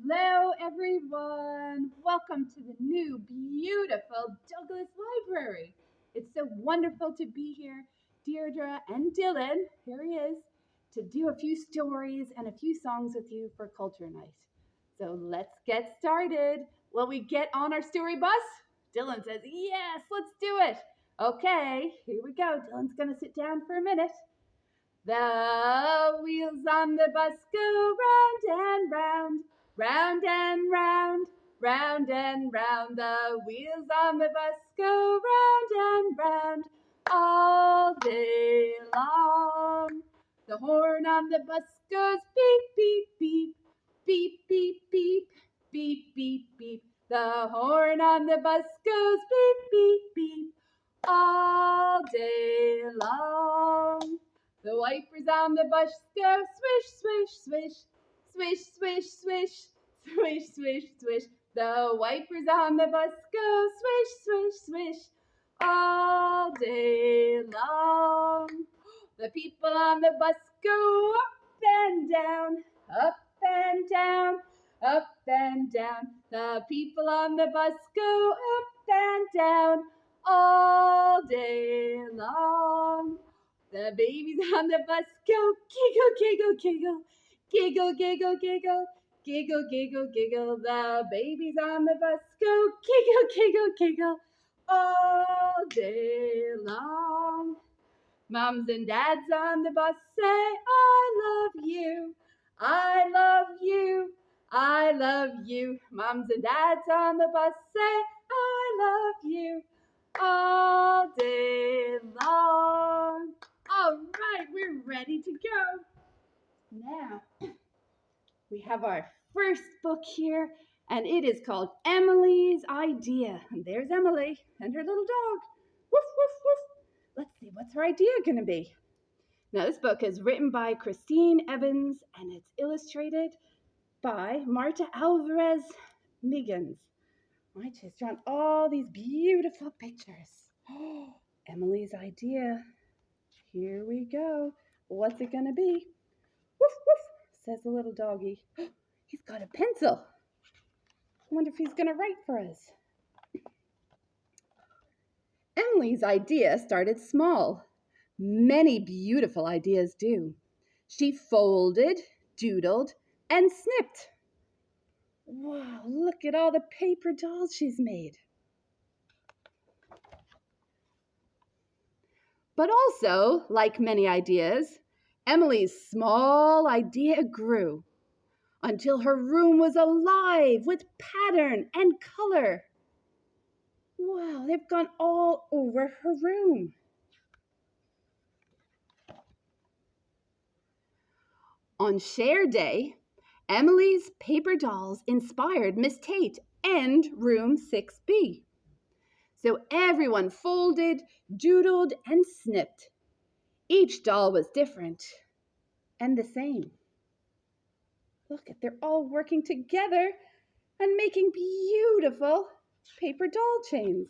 Hello, everyone. Welcome to the new, beautiful Douglas Library. It's so wonderful to be here. Deirdre and Dillon, here he is, to do a few stories and a few songs with you for Culture Night. So let's get started. Will we get on our story bus? Dillon says, yes, let's do it. Okay, here we go. Dillon's going to sit down for a minute. The wheels on the bus go round and round, round and round, round and round. The wheels on the bus go round and round all day long. The horn on the bus goes beep, beep, beep, beep, beep, beep, beep, beep, beep. The horn on the bus goes beep, beep, beep all day long. The wipers on the bus go swish, swish, swish, swish, swish, swish, swish, swish, swish. The wipers on the bus go swish, swish, swish all day long. The people on the bus go up and down, up and down, up and down. The people on the bus go up and down all day long. The babies on the bus go giggle, giggle, giggle, giggle, giggle, giggle, giggle, giggle, giggle. The babies on the bus go giggle, giggle, giggle all day long. Moms and dads on the bus say, I love you, I love you, I love you. Moms and dads on the bus say, I love you all day long. All right, we're ready to go. Now, we have our first book here, and it is called Emily's Idea. And there's Emily and her little dog. Woof, woof, woof. Let's see, what's her idea going to be? Now, this book is written by Christine Evans, and it's illustrated by Marta Alvarez Miggins. Right, she's drawn all these beautiful pictures. Oh, Emily's Idea. Here we go. What's it going to be? Woof, woof, says the little doggy. He's got a pencil. I wonder if he's going to write for us. Emily's idea started small. Many beautiful ideas do. She folded, doodled, and snipped. Wow, look at all the paper dolls she's made. But also, like many ideas, Emily's small idea grew until her room was alive with pattern and color. Wow, they've gone all over her room. On Share Day, Emily's paper dolls inspired Miss Tate and Room 6B. So everyone folded, doodled, and snipped. Each doll was different and the same. Look, they're all working together and making beautiful paper doll chains.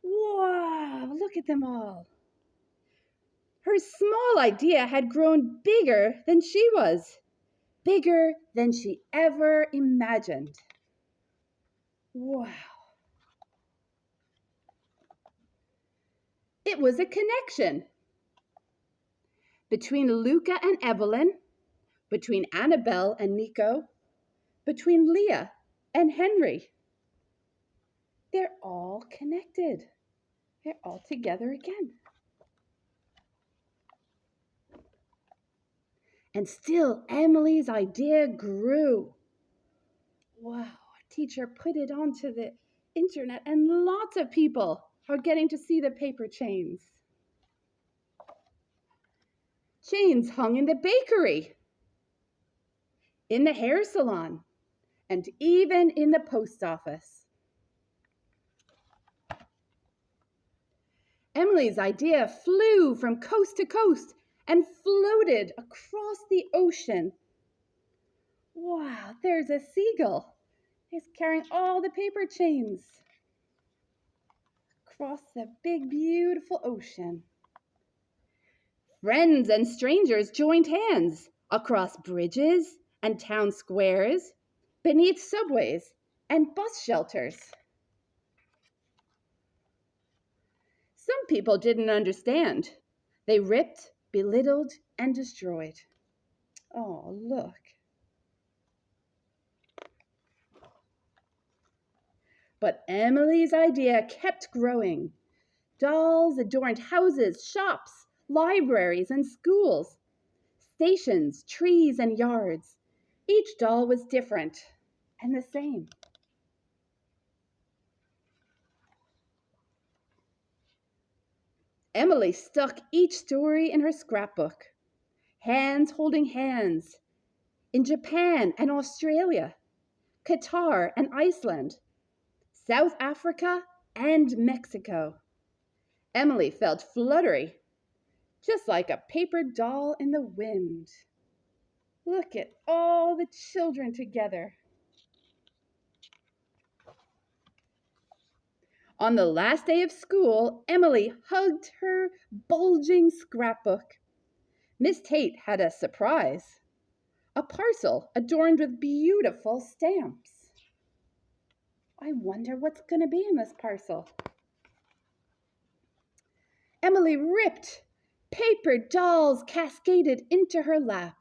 Wow, look at them all. Her small idea had grown bigger than she was, bigger than she ever imagined. Wow. It was a connection between Luca and Evelyn, between Annabelle and Nico, between Leah and Henry. They're all connected. They're all together again. And still, Emily's idea grew. Wow, our teacher put it onto the internet, and lots of people are getting to see the paper chains. Chains hung in the bakery, in the hair salon, and even in the post office. Emily's idea flew from coast to coast and floated across the ocean. Wow, there's a seagull. He's carrying all the paper chains across the big, beautiful ocean. Friends and strangers joined hands across bridges and town squares, beneath subways and bus shelters. Some people didn't understand. They ripped, belittled, and destroyed. Oh, look. But Emily's idea kept growing. Dolls adorned houses, shops, libraries, and schools, stations, trees, and yards. Each doll was different and the same. Emily stuck each story in her scrapbook. Hands holding hands in Japan and Australia, Qatar and Iceland, South Africa and Mexico. Emily felt fluttery, just like a paper doll in the wind. Look at all the children together. On the last day of school, Emily hugged her bulging scrapbook. Miss Tate had a surprise, a parcel adorned with beautiful stamps. I wonder what's going to be in this parcel. Emily ripped. Paper dolls cascaded into her lap.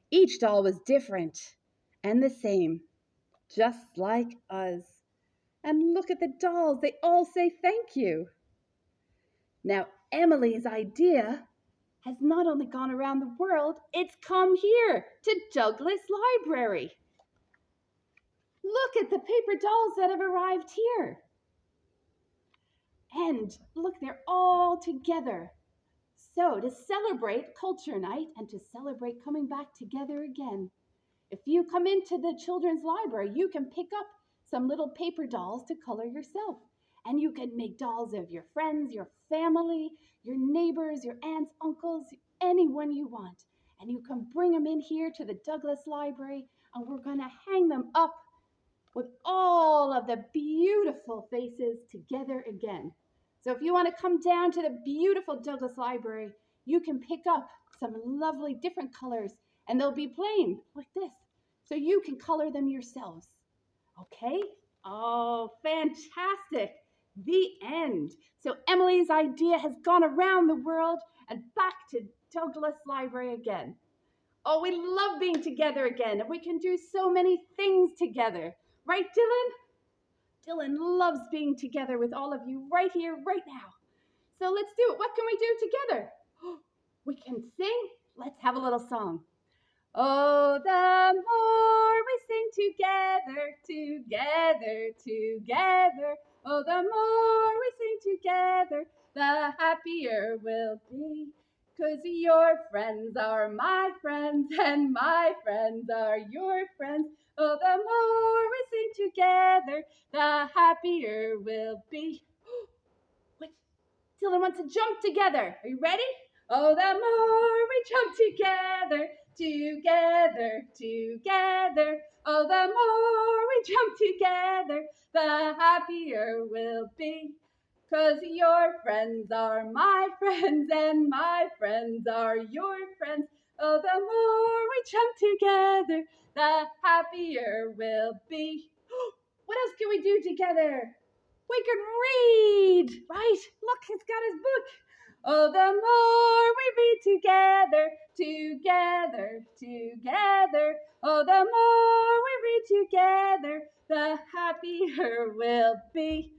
Each doll was different and the same, just like us. And look at the dolls, they all say thank you. Now, Emily's idea has not only gone around the world, it's come here to Douglas Library. Look at the paper dolls that have arrived here. And look, they're all together. So to celebrate Culture Night and to celebrate coming back together again, if you come into the children's library, you can pick up some little paper dolls to color yourself. And you can make dolls of your friends, your family, your neighbors, your aunts, uncles, anyone you want. And you can bring them in here to the Douglas Library, and we're going to hang them up with all of the beautiful faces together again. So if you want to come down to the beautiful Douglas Library, you can pick up some lovely different colors, and they'll be plain like this. So you can color them yourselves. Okay? Oh, fantastic. The end. So Emily's idea has gone around the world and back to Douglas Library again. Oh, we love being together again, and we can do so many things together. Right, Dylan? Dylan loves being together with all of you right here, right now. So let's do it. What can we do together? We can sing. Let's have a little song. Oh, the more we sing together, together, together. Oh, the more we sing together, the happier we'll be. 'Cause your friends are my friends, and my friends are your friends. Oh, the more we sing together, the happier we'll be. Wait, Dylan wants to jump together. Are you ready? Oh, the more we jump together, together, together. Oh, the more we jump together, the happier we'll be. 'Cause your friends are my friends, and my friends are your friends. Oh, the more we jump together, the happier we'll be. What else can we do together? We can read, right? Look, he's got his book. Oh, the more we read together, together, together. Oh, the more we read together, the happier we'll be.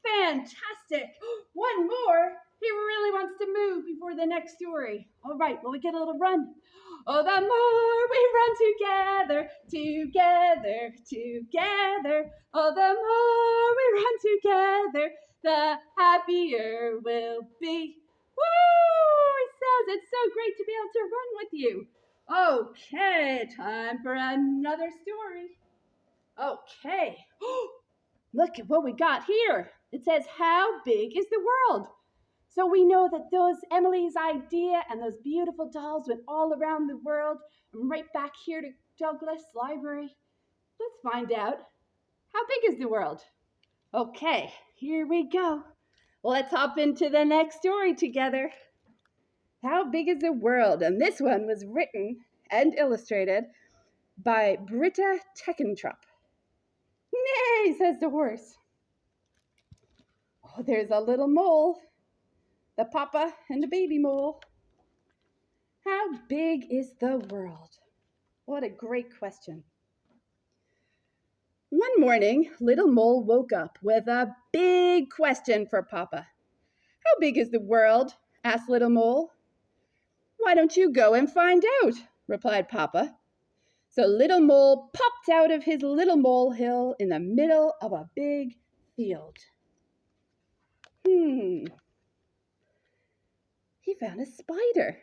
Fantastic. One more. He really wants to move before the next story. All right, well, we get a little run. Oh, the more we run together, together, together. Oh, the more we run together, the happier we'll be. Woo! He says it's so great to be able to run with you. Okay, time for another story. Okay. Look at what we got here. It says, how big is the world? So we know that those Emily's idea and those beautiful dolls went all around the world and right back here to Douglas Library. Let's find out, how big is the world? Okay, here we go. Let's hop into the next story together. How big is the world? And this one was written and illustrated by Britta Teckentrup. Nay, says the horse. Oh, there's a little mole, the papa and the baby mole. How big is the world? What a great question. One morning, little mole woke up with a big question for Papa. How big is the world? Asked little mole. Why don't you go and find out? Replied Papa. So little mole popped out of his little molehill in the middle of a big field. He found a spider.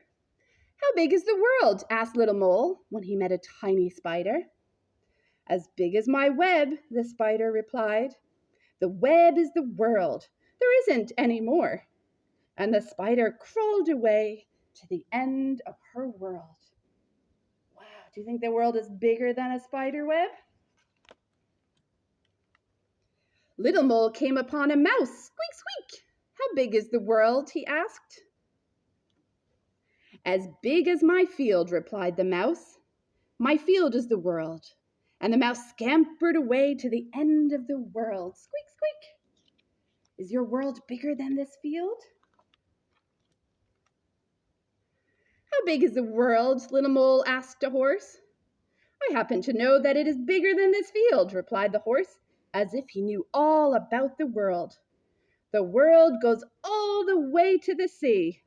How big is the world? Asked little mole when he met a tiny spider. As big as my web, the spider replied. The web is the world. There isn't any more. And the spider crawled away to the end of her world. Wow, do you think the world is bigger than a spider web? Little mole came upon a mouse. Squeak, squeak. How big is the world? He asked. As big as my field, replied the mouse. My field is the world. And the mouse scampered away to the end of the world. Squeak, squeak. Is your world bigger than this field? How big is the world? Little mole asked a horse. I happen to know that it is bigger than this field, replied the horse, as if he knew all about the world. The world goes all the way to the sea.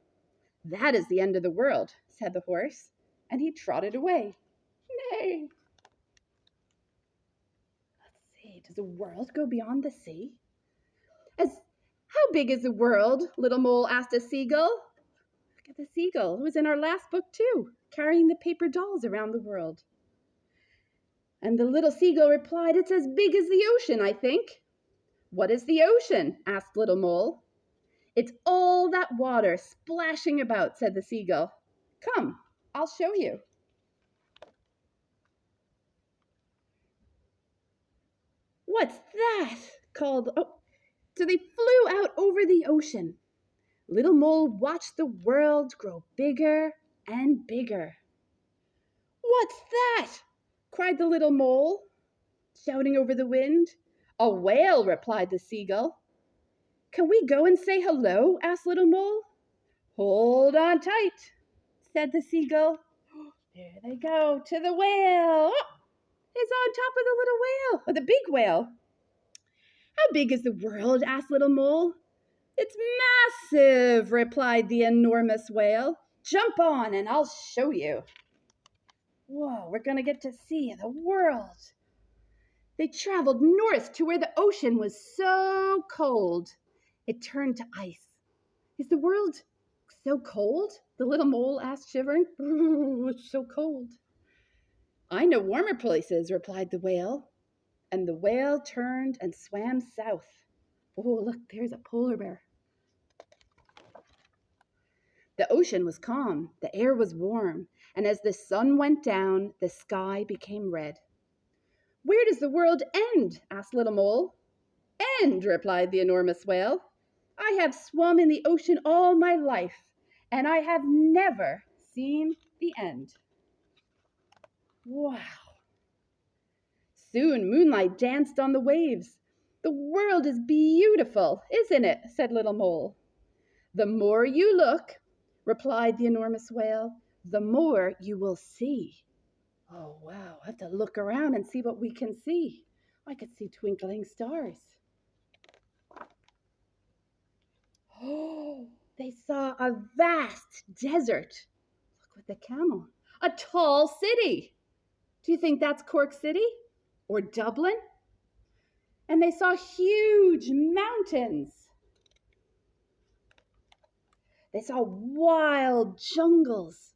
That is the end of the world, said the horse, and he trotted away. Nay. Let's see, does the world go beyond the sea? How big is the world? Little mole asked a seagull. Look at the seagull. It was in our last book too, carrying the paper dolls around the world. And the little seagull replied, it's as big as the ocean, I think. What is the ocean? Asked little mole. It's all that water splashing about, said the seagull. Come, I'll show you. What's that? Called. So they flew out over the ocean. Little mole watched the world grow bigger and bigger. What's that? Cried the little mole, shouting over the wind. A whale, replied the seagull. Can we go and say hello? Asked little mole. Hold on tight, said the seagull. There they go, to the whale. Oh, it's on top of the little whale, or the big whale. How big is the world? Asked little mole. It's massive, replied the enormous whale. Jump on and I'll show you. Whoa, we're going to get to see the world. They traveled north to where the ocean was so cold, it turned to ice. Is the world so cold? The little mole asked, shivering. Ooh, it's so cold. I know warmer places, replied the whale. And the whale turned and swam south. Oh, look, there's a polar bear. The ocean was calm, the air was warm, and as the sun went down, the sky became red. Where does the world end? Asked little mole. End, replied the enormous whale. I have swum in the ocean all my life, and I have never seen the end. Wow. Soon moonlight danced on the waves. The world is beautiful, isn't it? Said little mole. The more you look, replied the enormous whale, the more you will see. Oh, wow, I have to look around and see what we can see. I could see twinkling stars. Oh, they saw a vast desert. Look with the camel. A tall city. Do you think that's Cork City or Dublin? And they saw huge mountains. They saw wild jungles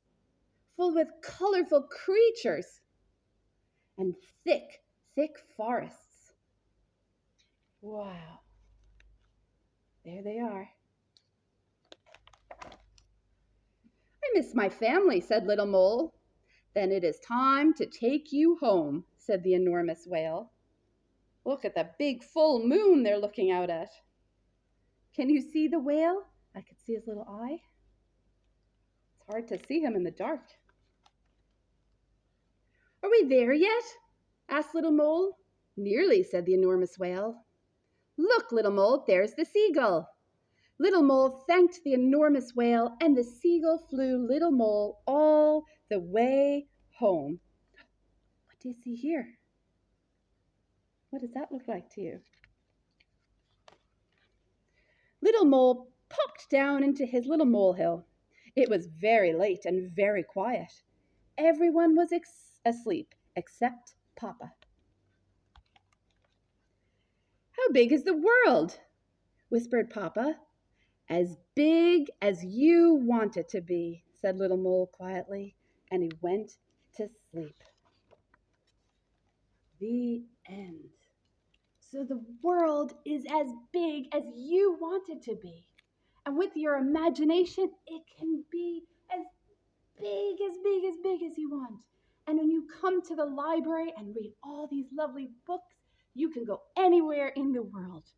full with colorful creatures and thick, thick forests. Wow. There they are. I miss my family, said little mole. Then it is time to take you home, said the enormous whale. Look at the big full moon they're looking out at. Can you see the whale? I could see his little eye. It's hard to see him in the dark. Are we there yet? Asked Little Mole. Nearly, said the enormous whale. Look, Little Mole, there's the seagull. Little Mole thanked the enormous whale, and the seagull flew Little Mole all the way home. What do you see here? What does that look like to you? Little Mole popped down into his little molehill. It was very late and very quiet. Everyone was asleep except Papa. How big is the world? Whispered Papa. As big as you want it to be, said Little Mole quietly, and he went to sleep. The end. So the world is as big as you want it to be. And with your imagination, it can be as big, as big, as big as you want. And when you come to the library and read all these lovely books, you can go anywhere in the world,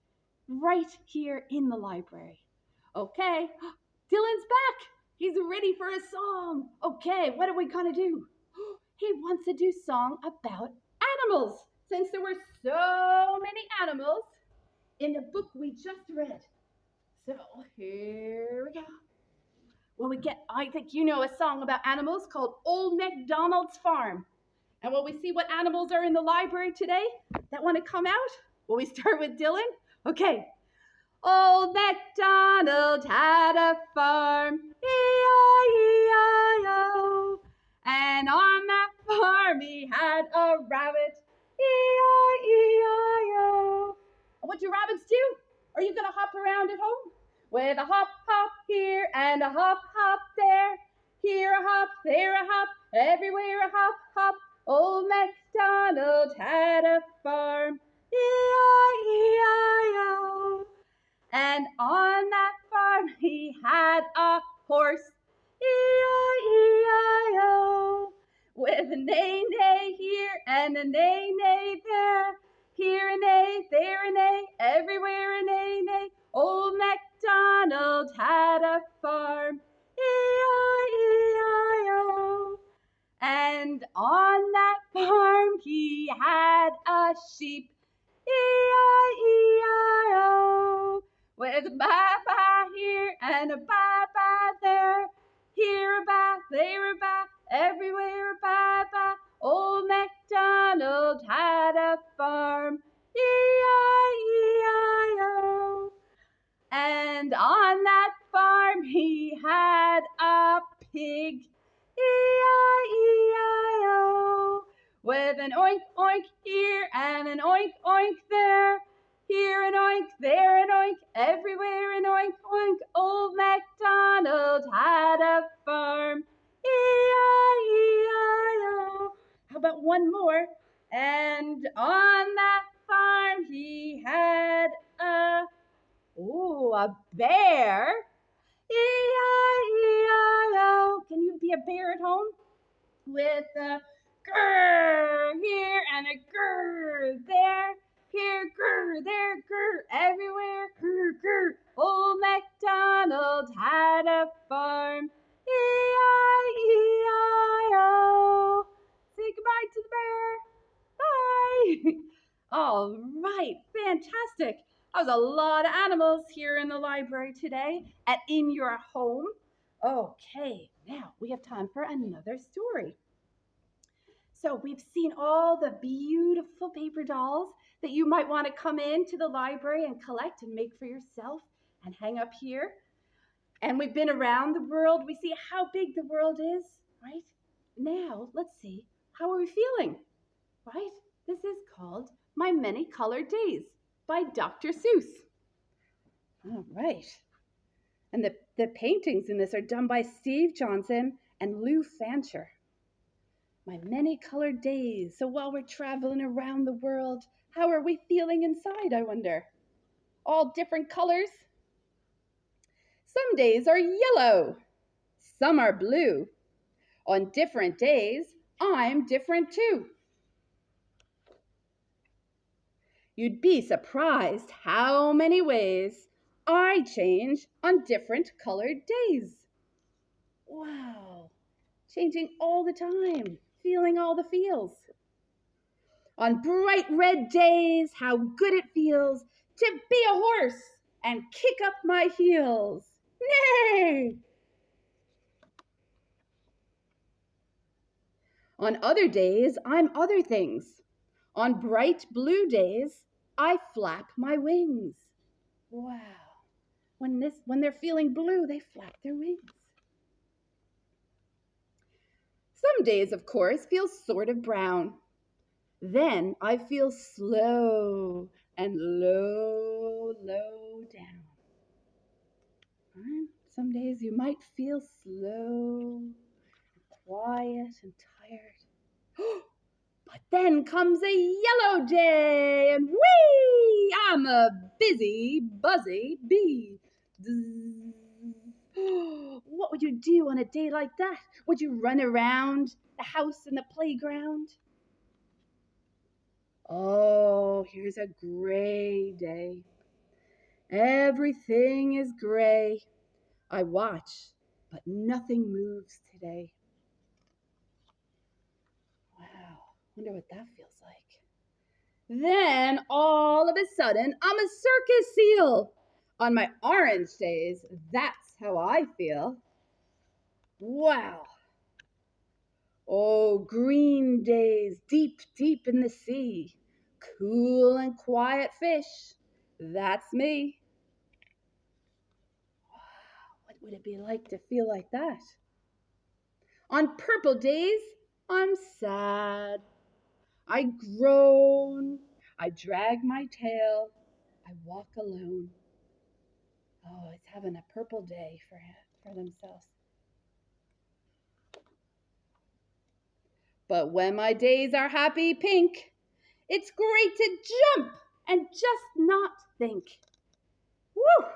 right here in the library. Okay, Dylan's back. He's ready for a song. Okay, what are we gonna do? He wants to do a song about animals, since there were so many animals in the book we just read. So here we go. I think you know a song about animals called Old MacDonald's Farm. And will we see what animals are in the library today that want to come out? Will we start with Dylan? Okay. Old MacDonald had a farm, E-I-E-I-O. And on that farm he had a rabbit, E-I-E-I-O. What do rabbits do? Are you going to hop around at home? With a hop, hop here and a hop, hop there. Here a hop, there a hop, everywhere a hop, hop. Old MacDonald had a farm, E-I-E-I-O. And on that farm he had a horse, E-I-E-I-O. With a neigh-neigh here and a neigh-neigh there. Here a neigh, there a neigh, everywhere a neigh-neigh. Old MacDonald had a farm, E-I-E-I-O. And on that farm he had a sheep, E-I-E-I-O. With a baa-baa here and a baa-baa there. Here a baa, there a baa, everywhere a baa-baa. Old MacDonald had a farm, E-I-E-I-O. And on that farm he had a pig, E-I-E-I-O. With an oink, oink here and an oink, oink there. Here an oink, there an oink, everywhere an oink, oink. Old MacDonald had a farm, E-I-E-I-O. How about one more? And on that farm he had a bear, E-I-E-I-O. Can you be a bear at home? With a grrr here and a grrr there. Here, grrr, there, grrr, everywhere, grrr, grrr. Old MacDonald had a farm, E-I-E-I-O. Say goodbye to the bear. Bye. All right, fantastic. That was a lot of animals here in the library today and in your home. Okay, now we have time for another story. So we've seen all the beautiful paper dolls that you might want to come into the library and collect and make for yourself and hang up here. And we've been around the world. We see how big the world is, right? Now, let's see, how are we feeling, right? This is called My Many Colored Days by Dr. Seuss. All right. And the paintings in this are done by Steve Johnson and Lou Fancher. My Many Colored Days. So while we're traveling around the world, how are we feeling inside, I wonder? All different colors? Some days are yellow. Some are blue. On different days, I'm different too. You'd be surprised how many ways I change on different colored days. Wow, changing all the time. feeling all the feels. On bright red days, how good it feels to be a horse and kick up my heels. Nay! On other days, I'm other things. On bright blue days, I flap my wings. Wow. When they're feeling blue, they flap their wings. Some days, of course, feel sort of brown. Then I feel slow and low down. Some days you might feel slow, quiet and tired. But then comes a yellow day, and whee! I'm a busy, buzzy bee. What would you do on a day like that? Would you run around the house and the playground? Oh, here's a gray day. Everything is gray. I watch, but nothing moves today. Wow, wonder what that feels like. Then, all of a sudden, I'm a circus seal. On my orange days, that's how I feel. Wow. Oh, green days, deep, deep in the sea. Cool and quiet fish. That's me. Wow, what would it be like to feel like that? On purple days, I'm sad. I groan. I drag my tail. I walk alone. Oh, it's having a purple day for themselves. But when my days are happy pink, it's great to jump and just not think. Woo!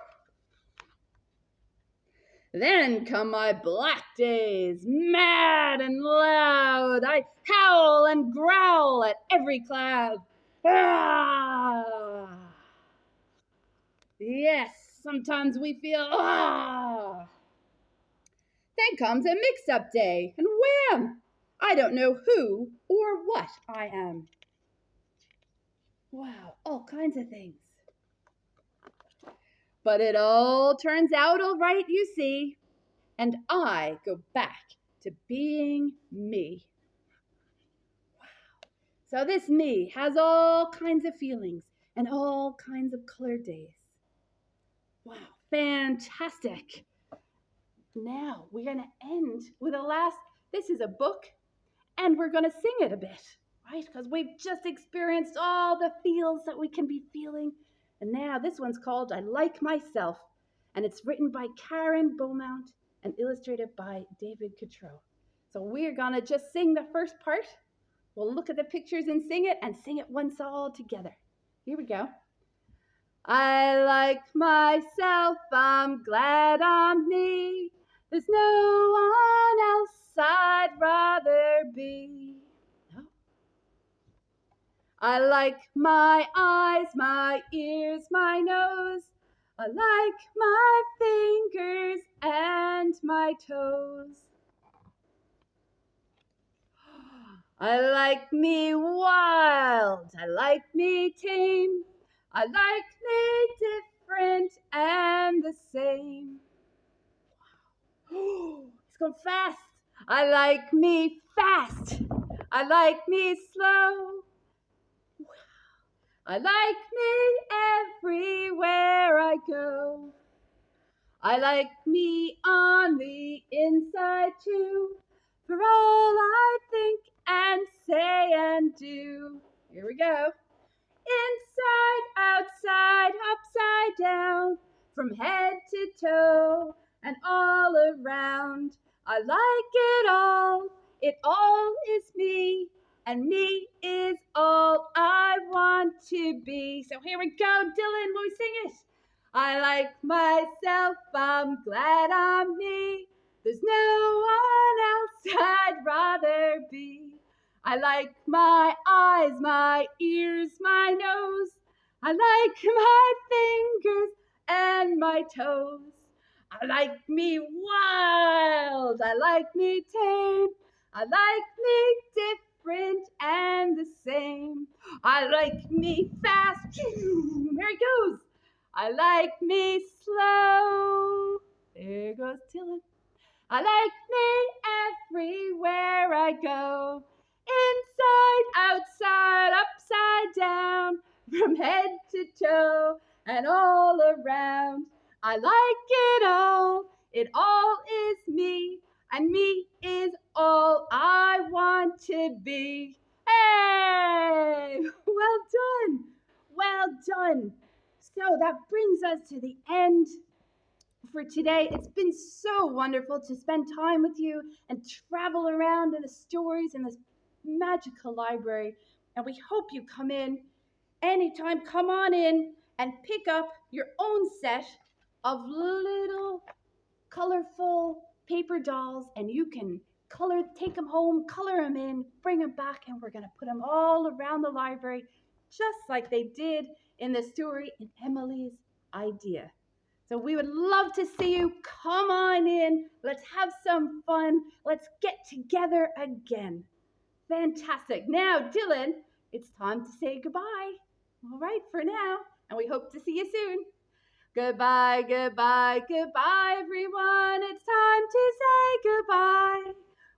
Then come my black days, mad and loud. I howl and growl at every cloud. Ah! Yes, sometimes we feel Then comes a mixed-up day, and wham! I don't know who or what I am. Wow, all kinds of things. But it all turns out all right, you see, and I go back to being me. Wow. So this me has all kinds of feelings and all kinds of colored days. Wow, fantastic. Now we're going to end with this is a book, and we're going to sing it a bit, right? Because we've just experienced all the feels that we can be feeling. And now this one's called I Like Myself, and it's written by Karen Beaumont and illustrated by David Cotreau. So we're going to just sing the first part. We'll look at the pictures and sing it once all together. Here we go. I like myself, I'm glad I'm me. There's no one else I'd rather be. No. I like my eyes, my ears, my nose. I like my fingers and my toes. I like me wild, I like me tame. I like me different and the same. It's going fast. I like me fast. I like me slow. I like me everywhere I go. I like me on the inside too, for all I think and say and do. Here we go. Inside, outside, upside down, from head to toe and all around. I like it all. It all is me, and me is all I want to be. So here we go, Dylan, will we sing it? I like myself, I'm glad I'm me. There's no one else I'd rather be. I like my eyes, my ears, my nose. I like my fingers and my toes. I like me wild, I like me tame. I like me different and the same. I like me fast. There he goes. I like me slow. There goes Dylan. I like me everywhere I go. Inside, outside, upside down, from head to toe and all around. I like it all. It all is me, and me is all I want to be. Hey! Well done! Well done! So that brings us to the end for today. It's been so wonderful to spend time with you and travel around in the stories in this magical library. And we hope you come in anytime. Come on in and pick up your own set of little colorful paper dolls, and you can take them home, color them in, bring them back, and we're going to put them all around the library just like they did in the story in Emily's idea. So we would love to see you. Come on in. Let's have some fun. Let's get together again. Fantastic. Now, Dylan, it's time to say goodbye. All right, for now. And we hope to see you soon. Goodbye, goodbye, goodbye, everyone. It's time to say goodbye.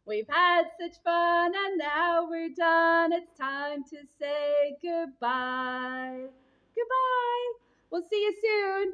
We've had such fun and now we're done. It's time to say goodbye. Goodbye. We'll see you soon.